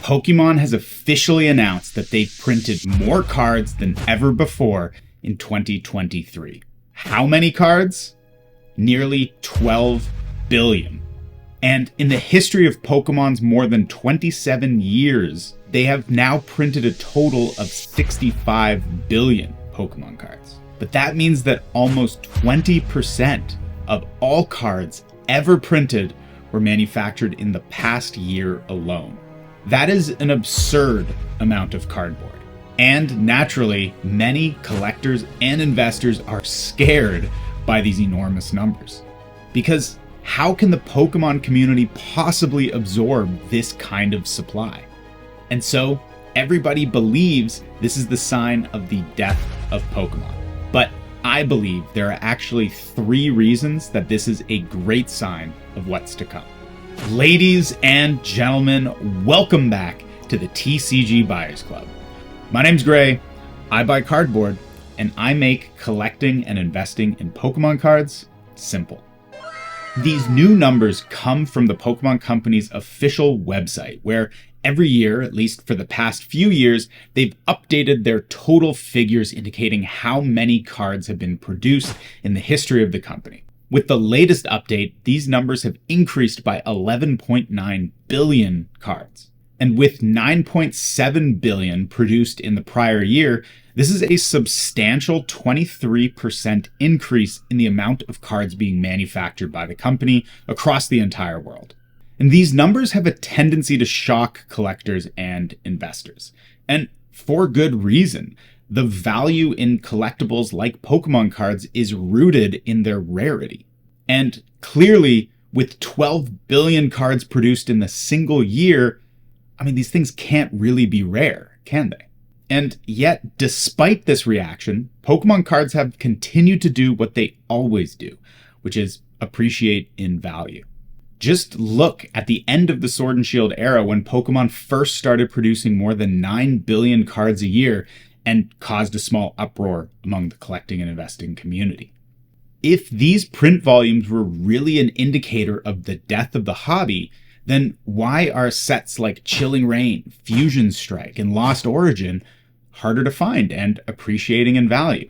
Pokemon has officially announced that they've printed more cards than ever before in 2023. How many cards? Nearly 12 billion. And in the history of Pokemon's more than 27 years, they have now printed a total of 65 billion Pokemon cards. But that means that almost 20% of all cards ever printed were manufactured in the past year alone. That is an absurd amount of cardboard. And naturally, many collectors and investors are scared by these enormous numbers. Because how can the Pokemon community possibly absorb this kind of supply? And so, everybody believes this is the sign of the death of Pokemon. But I believe there are actually 3 reasons that this is a great sign of what's to come. Ladies and gentlemen, welcome back to the TCG Buyers Club. My name's Gray, I buy cardboard, and I make collecting and investing in Pokemon cards simple. These new numbers come from the Pokemon Company's official website, where every year, at least for the past few years, they've updated their total figures indicating how many cards have been produced in the history of the company. With the latest update, these numbers have increased by 11.9 billion cards. And with 9.7 billion produced in the prior year, this is a substantial 23% increase in the amount of cards being manufactured by the company across the entire world. And these numbers have a tendency to shock collectors and investors. And for good reason. The value in collectibles like Pokemon cards is rooted in their rarity. And clearly, with 12 billion cards produced in the single year, these things can't really be rare, can they? And yet, despite this reaction, Pokemon cards have continued to do what they always do, which is appreciate in value. Just look at the end of the Sword and Shield era when Pokemon first started producing more than 9 billion cards a year and caused a small uproar among the collecting and investing community. If these print volumes were really an indicator of the death of the hobby, then why are sets like Chilling Reign, Fusion Strike, and Lost Origin harder to find and appreciating in value?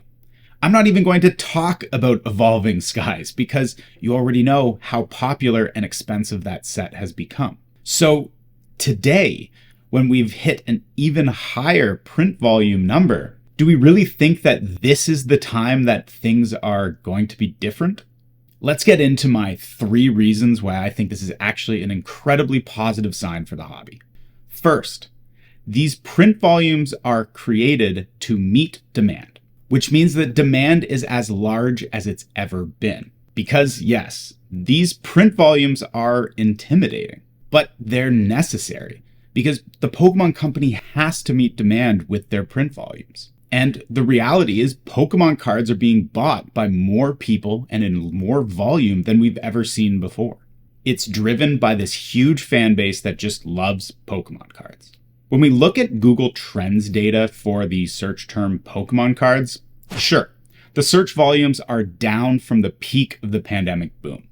I'm not even going to talk about Evolving Skies because you already know how popular and expensive that set has become. So today, when we've hit an even higher print volume number, do we really think that this is the time that things are going to be different? Let's get into my 3 reasons why I think this is actually an incredibly positive sign for the hobby. First, these print volumes are created to meet demand, which means that demand is as large as it's ever been. Because yes, these print volumes are intimidating, but they're necessary because the Pokemon Company has to meet demand with their print volumes. And the reality is Pokemon cards are being bought by more people and in more volume than we've ever seen before. It's driven by this huge fan base that just loves Pokemon cards. When we look at Google Trends data for the search term Pokemon cards, sure, the search volumes are down from the peak of the pandemic boom,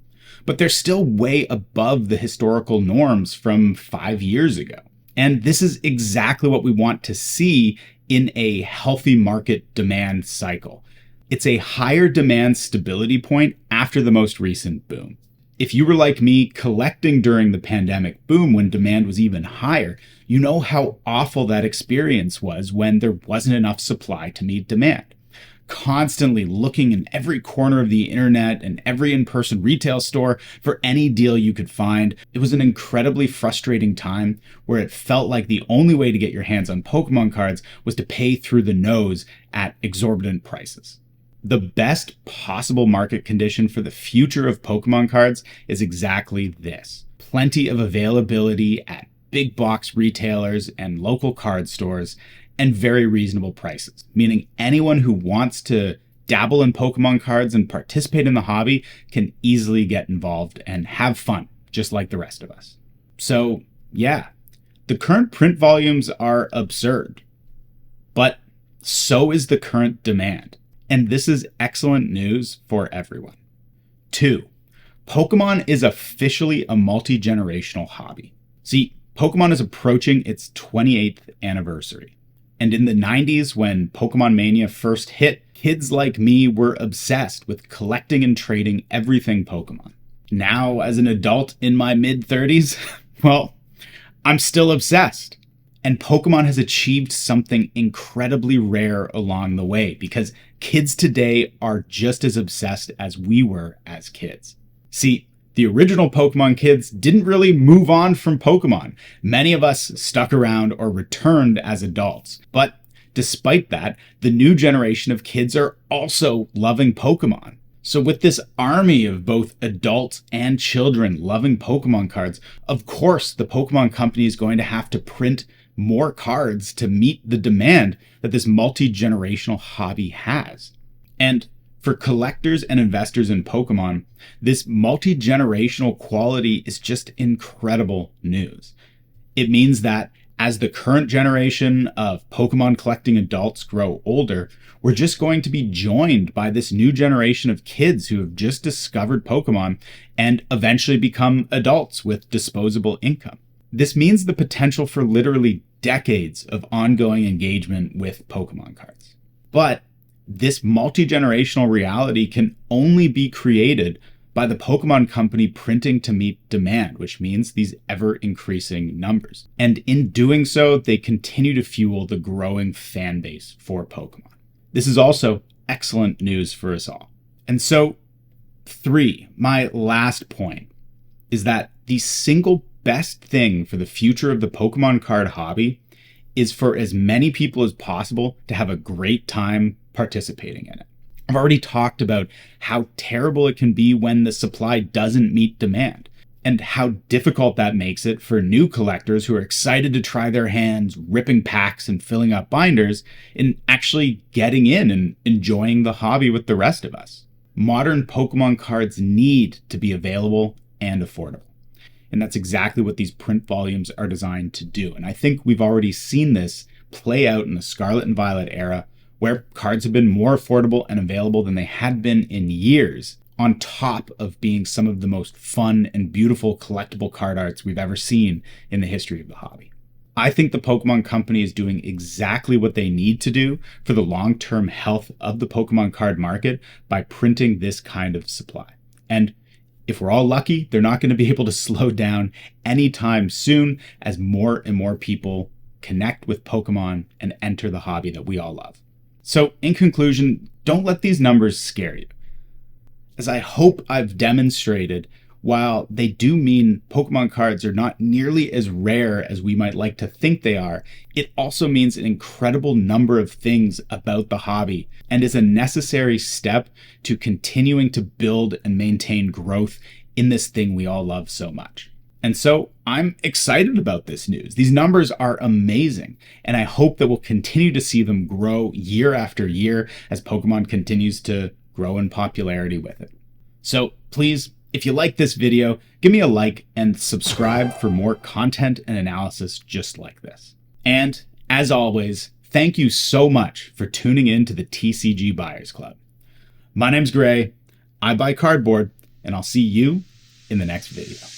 but they're still way above the historical norms from 5 years ago. And this is exactly what we want to see in a healthy market demand cycle. It's a higher demand stability point after the most recent boom. If you were like me collecting during the pandemic boom when demand was even higher, you know how awful that experience was when there wasn't enough supply to meet demand. Constantly looking in every corner of the internet and every in-person retail store for any deal you could find. It was an incredibly frustrating time where it felt like the only way to get your hands on Pokemon cards was to pay through the nose at exorbitant prices. The best possible market condition for the future of Pokemon cards is exactly this. Plenty of availability at big box retailers and local card stores, and very reasonable prices, meaning anyone who wants to dabble in Pokemon cards and participate in the hobby can easily get involved and have fun, just like the rest of us. So yeah, the current print volumes are absurd, but so is the current demand. And this is excellent news for everyone. 2, Pokemon is officially a multi-generational hobby. See, Pokemon is approaching its 28th anniversary. And in the 90s, when Pokemon Mania first hit, kids like me were obsessed with collecting and trading everything Pokemon. Now, as an adult in my mid-30s, well, I'm still obsessed. And Pokemon has achieved something incredibly rare along the way, because kids today are just as obsessed as we were as kids. See, the original Pokemon kids didn't really move on from Pokemon. Many of us stuck around or returned as adults. But despite that, the new generation of kids are also loving Pokemon. So with this army of both adults and children loving Pokemon cards, of course the Pokemon company is going to have to print more cards to meet the demand that this multi-generational hobby has. And for collectors and investors in Pokemon, this multi-generational quality is just incredible news. It means that as the current generation of Pokemon collecting adults grow older, we're just going to be joined by this new generation of kids who have just discovered Pokemon and eventually become adults with disposable income. This means the potential for literally decades of ongoing engagement with Pokemon cards. But this multi-generational reality can only be created by the Pokemon company printing to meet demand, which means these ever-increasing numbers. And in doing so, they continue to fuel the growing fan base for Pokemon. This is also excellent news for us all. And so, my last point, is that the single best thing for the future of the Pokemon card hobby is for as many people as possible to have a great time participating in it. I've already talked about how terrible it can be when the supply doesn't meet demand, and how difficult that makes it for new collectors who are excited to try their hands ripping packs and filling up binders and actually getting in and enjoying the hobby with the rest of us. Modern Pokemon cards need to be available and affordable. And that's exactly what these print volumes are designed to do. And I think we've already seen this play out in the Scarlet and Violet era, where cards have been more affordable and available than they had been in years, on top of being some of the most fun and beautiful collectible card arts we've ever seen in the history of the hobby. I think the Pokemon company is doing exactly what they need to do for the long-term health of the Pokemon card market by printing this kind of supply. And if we're all lucky, they're not going to be able to slow down anytime soon as more and more people connect with Pokemon and enter the hobby that we all love. So in conclusion, don't let these numbers scare you. As I hope I've demonstrated, while they do mean Pokemon cards are not nearly as rare as we might like to think they are, it also means an incredible number of things about the hobby and is a necessary step to continuing to build and maintain growth in this thing we all love so much. And so I'm excited about this news. These numbers are amazing, and I hope that we'll continue to see them grow year after year as Pokemon continues to grow in popularity with it. So please, if you like this video, give me a like and subscribe for more content and analysis just like this. And as always, thank you so much for tuning in to the TCG Buyers Club. My name's Gray, I buy cardboard, and I'll see you in the next video.